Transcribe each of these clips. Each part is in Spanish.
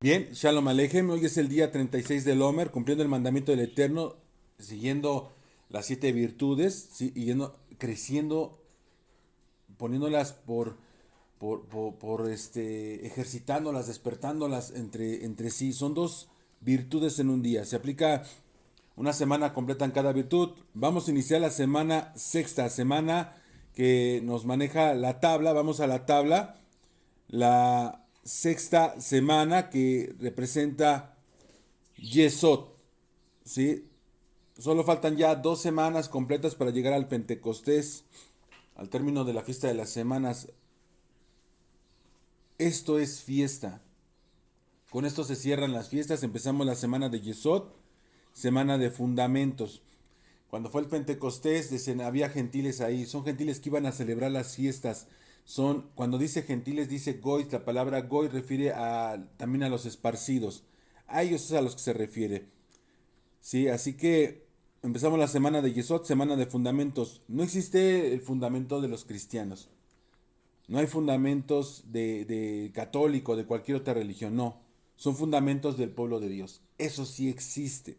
Bien, Shalom Alejem, hoy es el día 36 del Omer, cumpliendo el mandamiento del Eterno, siguiendo las 7 virtudes, ¿sí? Y creciendo, poniéndolas ejercitándolas, despertándolas entre sí. Son 2 virtudes en un día. Se aplica una semana completa en cada virtud. Vamos a iniciar la semana sexta, semana que nos maneja la tabla. Vamos a la tabla. La sexta semana que representa Yesod, ¿sí? Solo faltan ya 2 semanas completas para llegar al Pentecostés, al término de la fiesta de las semanas. Esto es fiesta. Con esto se cierran las fiestas. Empezamos la semana de Yesod, semana de fundamentos. Cuando fue el Pentecostés, había gentiles ahí. Son gentiles que iban a celebrar las fiestas. Cuando dice gentiles, dice Goy. La palabra Goy refiere también a los esparcidos. A ellos es a los que se refiere. Sí, así que empezamos la semana de Yesod, semana de fundamentos. No existe el fundamento de los cristianos. No hay fundamentos de católico, de cualquier otra religión. No. Son fundamentos del pueblo de Dios. Eso sí existe.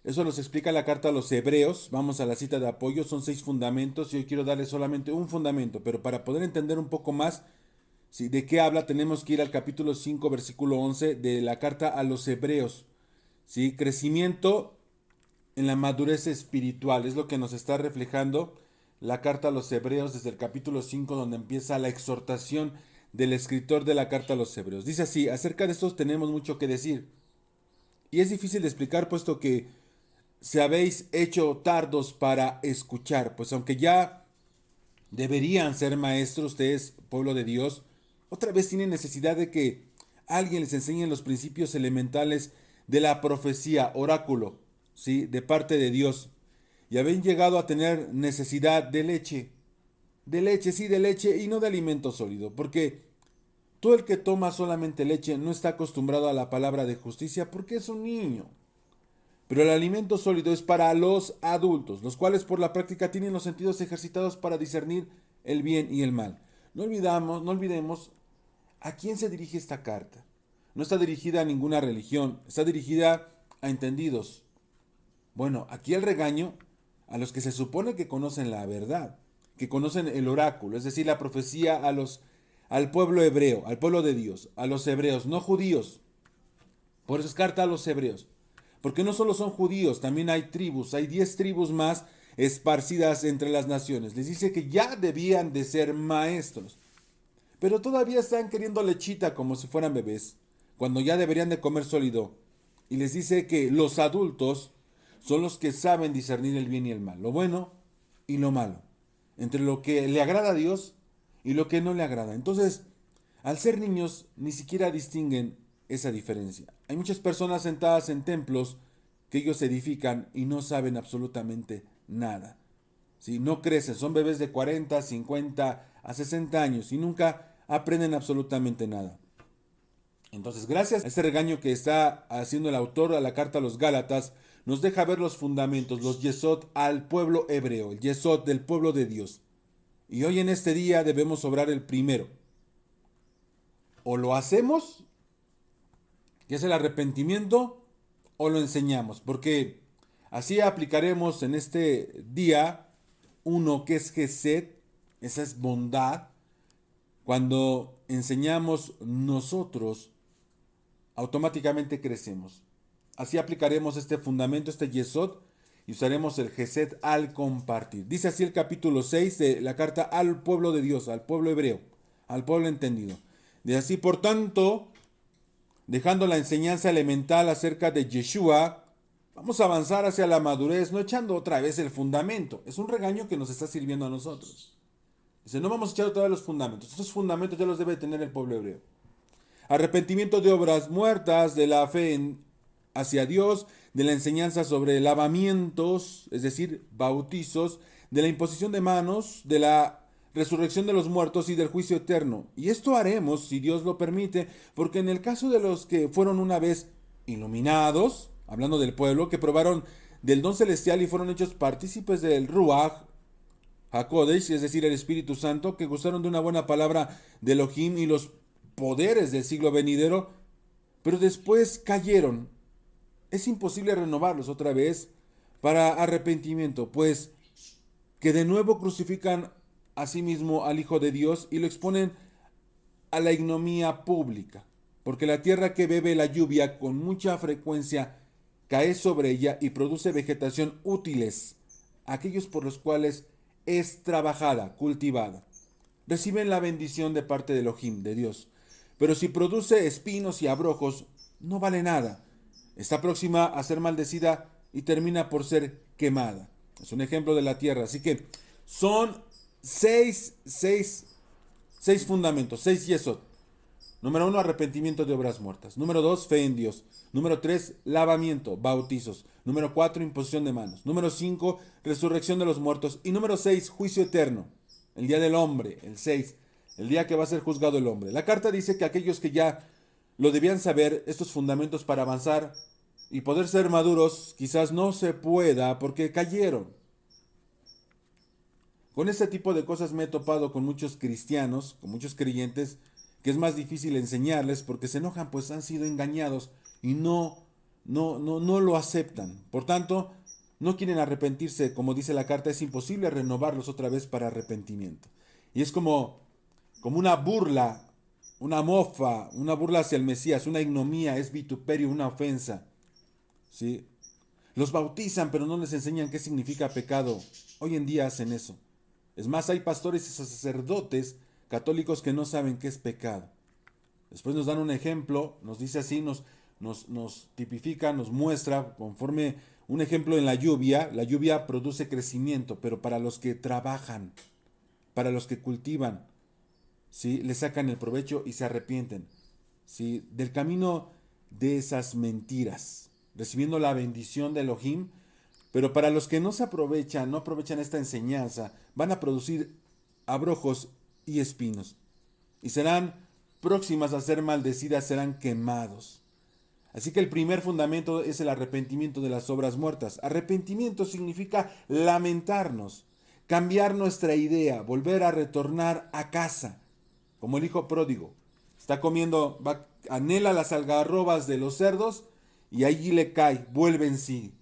Eso nos explica la carta a los Hebreos. Vamos a la cita de apoyo. Son 6 fundamentos y hoy quiero darles solamente un fundamento. Pero para poder entender un poco más, ¿sí?, de qué habla, tenemos que ir al capítulo 5, versículo 11 de la carta a los Hebreos. ¿Sí? Crecimiento en la madurez espiritual. Es lo que nos está reflejando la carta a los Hebreos desde el capítulo 5, donde empieza la exhortación del escritor de la carta a los Hebreos. Dice así: acerca de estos tenemos mucho que decir. Y es difícil de explicar, puesto que se habéis hecho tardos para escuchar, pues aunque ya deberían ser maestros, ustedes, pueblo de Dios, otra vez tienen necesidad de que alguien les enseñe los principios elementales de la profecía, oráculo, ¿sí?, de parte de Dios. Y habéis llegado a tener necesidad de leche, sí, de leche y no de alimento sólido, porque todo el que toma solamente leche no está acostumbrado a la palabra de justicia porque es un niño. Pero el alimento sólido es para los adultos, los cuales por la práctica tienen los sentidos ejercitados para discernir el bien y el mal. No olvidemos a quién se dirige esta carta. No está dirigida a ninguna religión, está dirigida a entendidos. Bueno, aquí el regaño a los que se supone que conocen la verdad, que conocen el oráculo, es decir, la profecía al pueblo hebreo, al pueblo de Dios, a los hebreos, no judíos. Por eso es carta a los hebreos. Porque no solo son judíos, también hay tribus, hay 10 tribus más esparcidas entre las naciones. Les dice que ya debían de ser maestros, pero todavía están queriendo lechita como si fueran bebés, cuando ya deberían de comer sólido. Y les dice que los adultos son los que saben discernir el bien y el mal, lo bueno y lo malo, entre lo que le agrada a Dios y lo que no le agrada. Entonces, al ser niños, ni siquiera distinguen esa diferencia. Hay muchas personas sentadas en templos que ellos edifican y no saben absolutamente nada. ¿Sí? No crecen, son bebés de 40, 50 a 60 años y nunca aprenden absolutamente nada. Entonces, gracias a este regaño que está haciendo el autor a la carta a los Gálatas, nos deja ver los fundamentos, los yesod al pueblo hebreo, el yesod del pueblo de Dios. Y hoy en este día debemos obrar el primero. O lo hacemos, que es el arrepentimiento, o lo enseñamos, porque así aplicaremos en este día uno que es Gesed, esa es bondad. Cuando enseñamos nosotros, automáticamente crecemos. Así aplicaremos este fundamento, este Yesod, y usaremos el Gesed al compartir. Dice así el capítulo 6 de la carta al pueblo de Dios, al pueblo hebreo, al pueblo entendido. Dice así: por tanto, dejando la enseñanza elemental acerca de Yeshua, vamos a avanzar hacia la madurez, no echando otra vez el fundamento. Es un regaño que nos está sirviendo a nosotros. Dice, no vamos a echar otra vez los fundamentos. Estos fundamentos ya los debe tener el pueblo hebreo. Arrepentimiento de obras muertas, de la fe hacia Dios, de la enseñanza sobre lavamientos, es decir, bautizos, de la imposición de manos, de la resurrección de los muertos y del juicio eterno. Y esto haremos, si Dios lo permite, porque en el caso de los que fueron una vez iluminados, hablando del pueblo, que probaron del don celestial y fueron hechos partícipes del Ruach HaKodesh, es decir, el Espíritu Santo, que gustaron de una buena palabra de Elohim y los poderes del siglo venidero, pero después cayeron. Es imposible renovarlos otra vez para arrepentimiento, pues que de nuevo crucifican a sí mismo al Hijo de Dios y lo exponen a la ignominia pública, porque la tierra que bebe la lluvia con mucha frecuencia cae sobre ella y produce vegetación útiles, aquellos por los cuales es trabajada, cultivada. Reciben la bendición de parte de Elohim, de Dios. Pero si produce espinos y abrojos, no vale nada. Está próxima a ser maldecida y termina por ser quemada. Es un ejemplo de la tierra. Así que son seis fundamentos, 6 yesod. Número 1, arrepentimiento de obras muertas. Número 2, fe en Dios. Número 3, lavamiento, bautizos. Número 4, imposición de manos. Número 5, resurrección de los muertos. Y número 6, juicio eterno. El día del hombre, el 6, el día que va a ser juzgado el hombre. La carta dice que aquellos que ya lo debían saber, estos fundamentos para avanzar y poder ser maduros, quizás no se pueda porque cayeron. Con este tipo de cosas me he topado con muchos cristianos, con muchos creyentes, que es más difícil enseñarles porque se enojan, pues han sido engañados y no lo aceptan. Por tanto, no quieren arrepentirse, como dice la carta, es imposible renovarlos otra vez para arrepentimiento. Y es como una burla, una mofa, una burla hacia el Mesías, una ignomía, es vituperio, una ofensa. ¿Sí? Los bautizan, pero no les enseñan qué significa pecado. Hoy en día hacen eso. Es más, hay pastores y sacerdotes católicos que no saben qué es pecado. Después nos dan un ejemplo, nos dice así, nos tipifica, nos muestra conforme un ejemplo en la lluvia produce crecimiento, pero para los que trabajan, para los que cultivan, ¿sí? Le sacan el provecho y se arrepienten, ¿sí? Del camino de esas mentiras, recibiendo la bendición de Elohim, pero para los que no se aprovechan, no aprovechan esta enseñanza, van a producir abrojos y espinos, y serán próximas a ser maldecidas, serán quemados. Así que el primer fundamento es el arrepentimiento de las obras muertas. Arrepentimiento significa lamentarnos, cambiar nuestra idea, volver a retornar a casa, como el hijo pródigo. Está comiendo, anhela las algarrobas de los cerdos y allí le cae, vuelve en sí.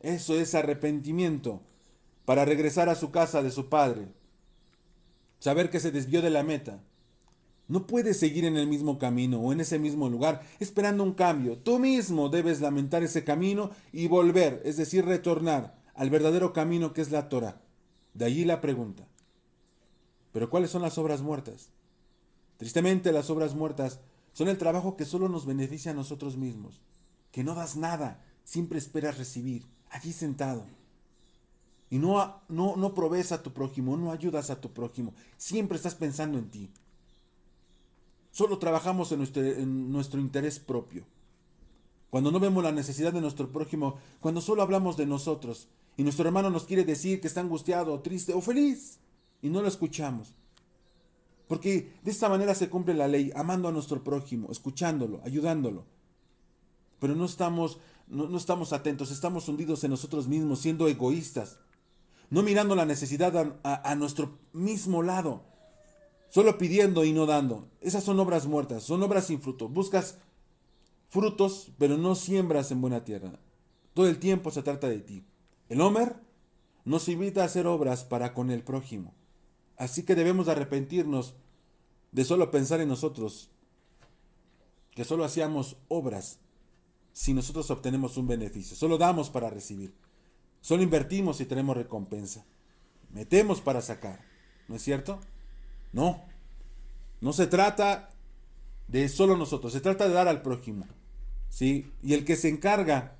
Eso es arrepentimiento, para regresar a su casa de su padre. Saber que se desvió de la meta. No puedes seguir en el mismo camino o en ese mismo lugar esperando un cambio. Tú mismo debes lamentar ese camino y volver, es decir, retornar al verdadero camino que es la Torah. De allí la pregunta. ¿Pero cuáles son las obras muertas? Tristemente, las obras muertas son el trabajo que solo nos beneficia a nosotros mismos. Que no das nada, siempre esperas recibir, allí sentado. Y no provees a tu prójimo, no ayudas a tu prójimo. Siempre estás pensando en ti. Solo trabajamos en nuestro interés propio. Cuando no vemos la necesidad de nuestro prójimo, cuando solo hablamos de nosotros y nuestro hermano nos quiere decir que está angustiado, o triste o feliz y no lo escuchamos. Porque de esta manera se cumple la ley, amando a nuestro prójimo, escuchándolo, ayudándolo. Pero no estamos atentos, estamos hundidos en nosotros mismos, siendo egoístas, no mirando la necesidad a nuestro mismo lado. Solo pidiendo y no dando. Esas son obras muertas, son obras sin fruto. Buscas frutos, pero no siembras en buena tierra. Todo el tiempo se trata de ti. El Homer nos invita a hacer obras para con el prójimo. Así que debemos arrepentirnos de solo pensar en nosotros, que solo hacíamos obras si nosotros obtenemos un beneficio. Solo damos para recibir. Solo invertimos y tenemos recompensa. Metemos para sacar. ¿No es cierto? No se trata de solo nosotros, se trata de dar al prójimo, ¿sí? Y el que se encarga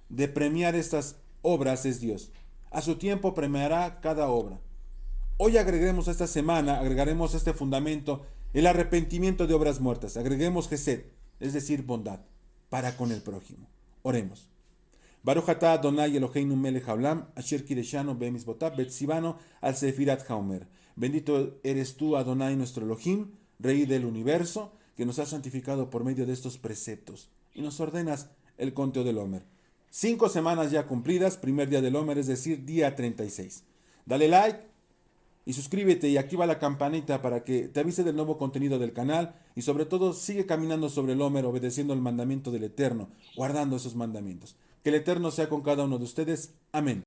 de premiar estas obras es Dios. A su tiempo premiará cada obra. Hoy agregaremos este fundamento, el arrepentimiento de obras muertas. Agreguemos Gesed, es decir, bondad, para con el prójimo. Oremos. Baruch atah Adonai Eloheinu melech haolam, asher kireshanu be'mitzvotav betzivano al sefirat haomer. Bendito eres tú, Adonai, nuestro Elohim, Rey del universo, que nos has santificado por medio de estos preceptos y nos ordenas el conteo del Homer. 5 semanas ya cumplidas, primer día del Homer, es decir, día 36. Dale like y suscríbete y activa la campanita para que te avise del nuevo contenido del canal y sobre todo sigue caminando sobre el Homer obedeciendo el mandamiento del Eterno, guardando esos mandamientos. Que el Eterno sea con cada uno de ustedes. Amén.